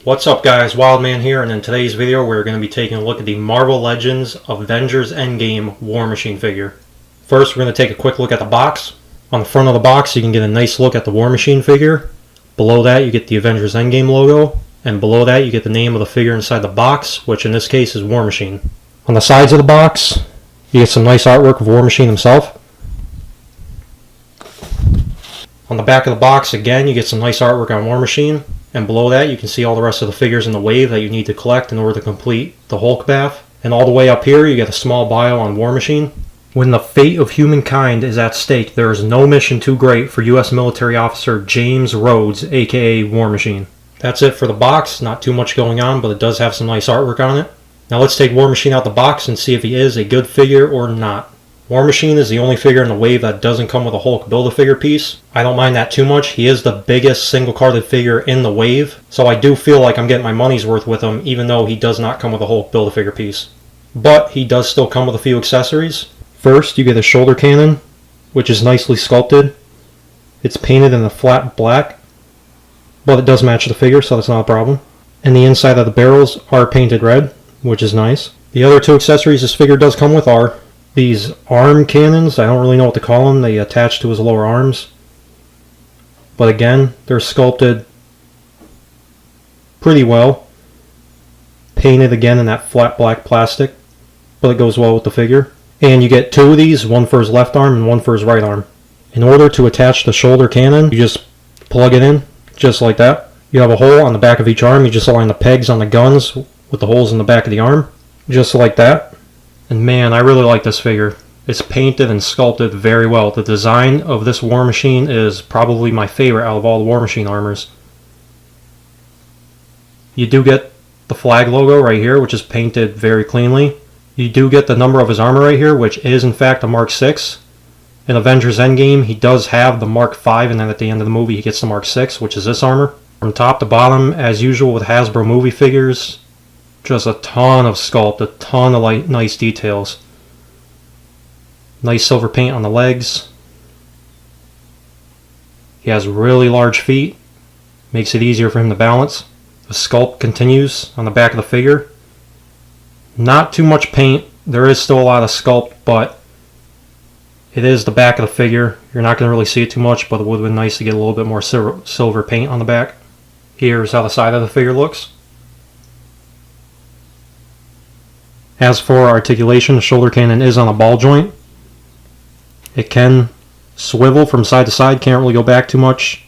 What's up guys, Wildman here, and in today's video we're going to be taking a look at the Marvel Legends Avengers Endgame War Machine figure. First we're going to take a quick look at the box. On the front of the box you can get a nice look at the War Machine figure. Below that you get the Avengers Endgame logo, and below that you get the name of the figure inside the box, which in this case is War Machine. On the sides of the box you get some nice artwork of War Machine himself. On the back of the box again you get some nice artwork on War Machine. And below that you can see all the rest of the figures in the wave that you need to collect in order to complete the Hulk bath. And all the way up here you get a small bio on War Machine. When the fate of humankind is at stake, there is no mission too great for U.S. military officer James Rhodes, aka War Machine. That's it for the box, not too much going on, but it does have some nice artwork on it. Now let's take War Machine out the box and see if he is a good figure or not. War Machine is the only figure in the wave that doesn't come with a Hulk Build-A-Figure piece. I don't mind that too much. He is the biggest single-carded figure in the wave, so I do feel like I'm getting my money's worth with him, even though he does not come with a Hulk Build-A-Figure piece. But he does still come with a few accessories. First, you get a shoulder cannon, which is nicely sculpted. It's painted in a flat black, but it does match the figure, so that's not a problem. And the inside of the barrels are painted red, which is nice. The other two accessories this figure does come with are these arm cannons. I don't really know what to call them. They attach to his lower arms. But again, they're sculpted pretty well. Painted again in that flat black plastic. But it goes well with the figure. And you get two of these, one for his left arm and one for his right arm. In order to attach the shoulder cannon, you just plug it in, just like that. You have a hole on the back of each arm. You just align the pegs on the guns with the holes in the back of the arm. Just like that. And man, I really like this figure. It's painted and sculpted very well. The design of this War Machine is probably my favorite out of all the War Machine armors. You do get the flag logo right here, which is painted very cleanly. You do get the number of his armor right here, which is in fact a Mark 6. In Avengers Endgame, he does have the Mark 5, and then at the end of the movie he gets the Mark 6, which is this armor. From top to bottom, as usual with Hasbro movie figures, just a ton of sculpt, a ton of nice details. Nice silver paint on the legs. He has really large feet. Makes it easier for him to balance. The sculpt continues on the back of the figure. Not too much paint. There is still a lot of sculpt, but it is the back of the figure. You're not going to really see it too much, but it would have been nice to get a little bit more silver paint on the back. Here's how the side of the figure looks. As for articulation, the shoulder cannon is on a ball joint. It can swivel from side to side, can't really go back too much.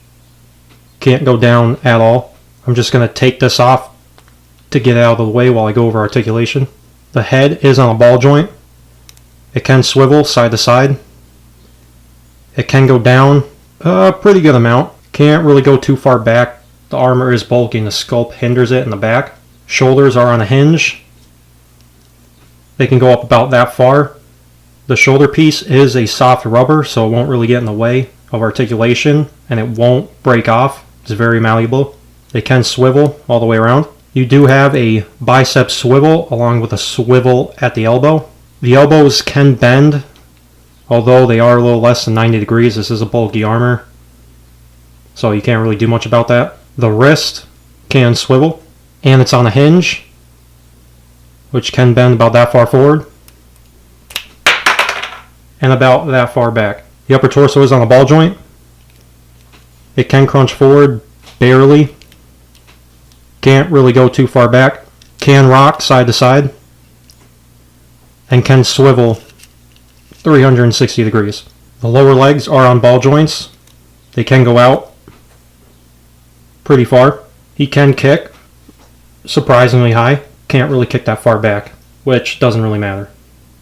Can't go down at all. I'm just going to take this off to get out of the way while I go over articulation. The head is on a ball joint. It can swivel side to side. It can go down a pretty good amount. Can't really go too far back. The armor is bulky and the sculpt hinders it in the back. Shoulders are on a hinge. They can go up about that far. The shoulder piece is a soft rubber, so it won't really get in the way of articulation, and it won't break off. It's very malleable. They can swivel all the way around. You do have a bicep swivel along with a swivel at the elbow. The elbows can bend, although they are a little less than 90 degrees. This is a bulky armor, so you can't really do much about that. The wrist can swivel, and it's on a hinge, which can bend about that far forward and about that far back. The upper torso is on a ball joint. It can crunch forward barely. Can't really go too far back. Can rock side to side. And can swivel 360 degrees. The lower legs are on ball joints. They can go out pretty far. He can kick surprisingly high. Can't really kick that far back, which doesn't really matter.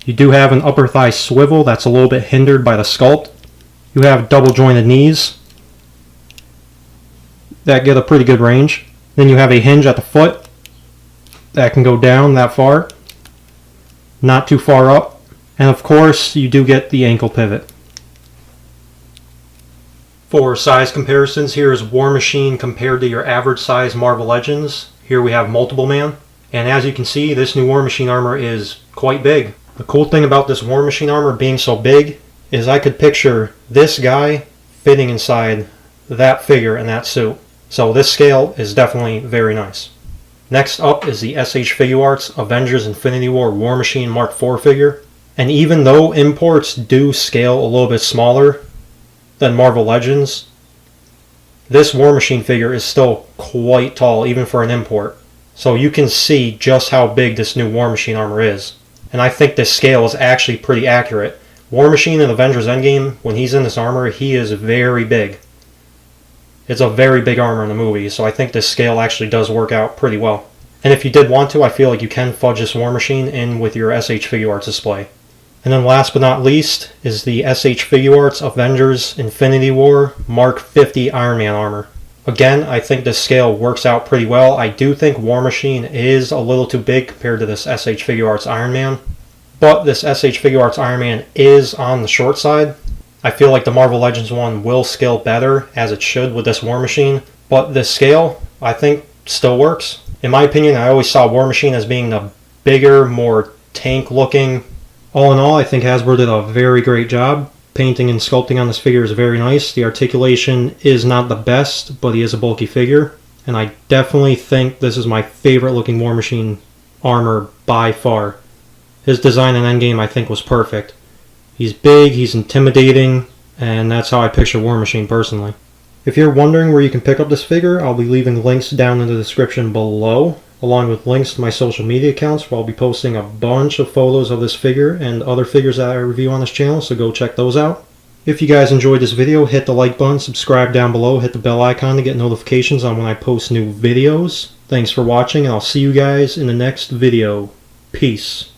You do have an upper thigh swivel that's a little bit hindered by the sculpt. You have double jointed knees that get a pretty good range. Then you have a hinge at the foot that can go down that far, not too far up. And of course you do get the ankle pivot. For size comparisons, here is War Machine compared to your average size Marvel Legends. Here we have Multiple Man. And as you can see, this new War Machine armor is quite big. The cool thing about this War Machine armor being so big is I could picture this guy fitting inside that figure in that suit. So this scale is definitely very nice. Next up is the SH Figuarts Avengers Infinity War War Machine Mark IV figure. And even though imports do scale a little bit smaller than Marvel Legends, this War Machine figure is still quite tall even for an import. So you can see just how big this new War Machine armor is. And I think this scale is actually pretty accurate. War Machine in Avengers Endgame, when he's in this armor, he is very big. It's a very big armor in the movie, so I think this scale actually does work out pretty well. And if you did want to, I feel like you can fudge this War Machine in with your SH Figuarts display. And then last but not least is the SH Figuarts Avengers Infinity War Mark 50 Iron Man armor. Again, I think this scale works out pretty well. I do think War Machine is a little too big compared to this SH Figuarts Iron Man. But this SH Figuarts Iron Man is on the short side. I feel like the Marvel Legends one will scale better, as it should with this War Machine. But this scale, I think, still works. In my opinion, I always saw War Machine as being the bigger, more tank-looking. All in all, I think Hasbro did a very great job. Painting and sculpting on this figure is very nice. The articulation is not the best, but he is a bulky figure. And I definitely think this is my favorite looking War Machine armor by far. His design in Endgame, I think, was perfect. He's big, he's intimidating, and that's how I picture War Machine personally. If you're wondering where you can pick up this figure, I'll be leaving links down in the description below, along with links to my social media accounts, where I'll be posting a bunch of photos of this figure and other figures that I review on this channel, so go check those out. If you guys enjoyed this video, hit the like button, subscribe down below, hit the bell icon to get notifications on when I post new videos. Thanks for watching, and I'll see you guys in the next video. Peace.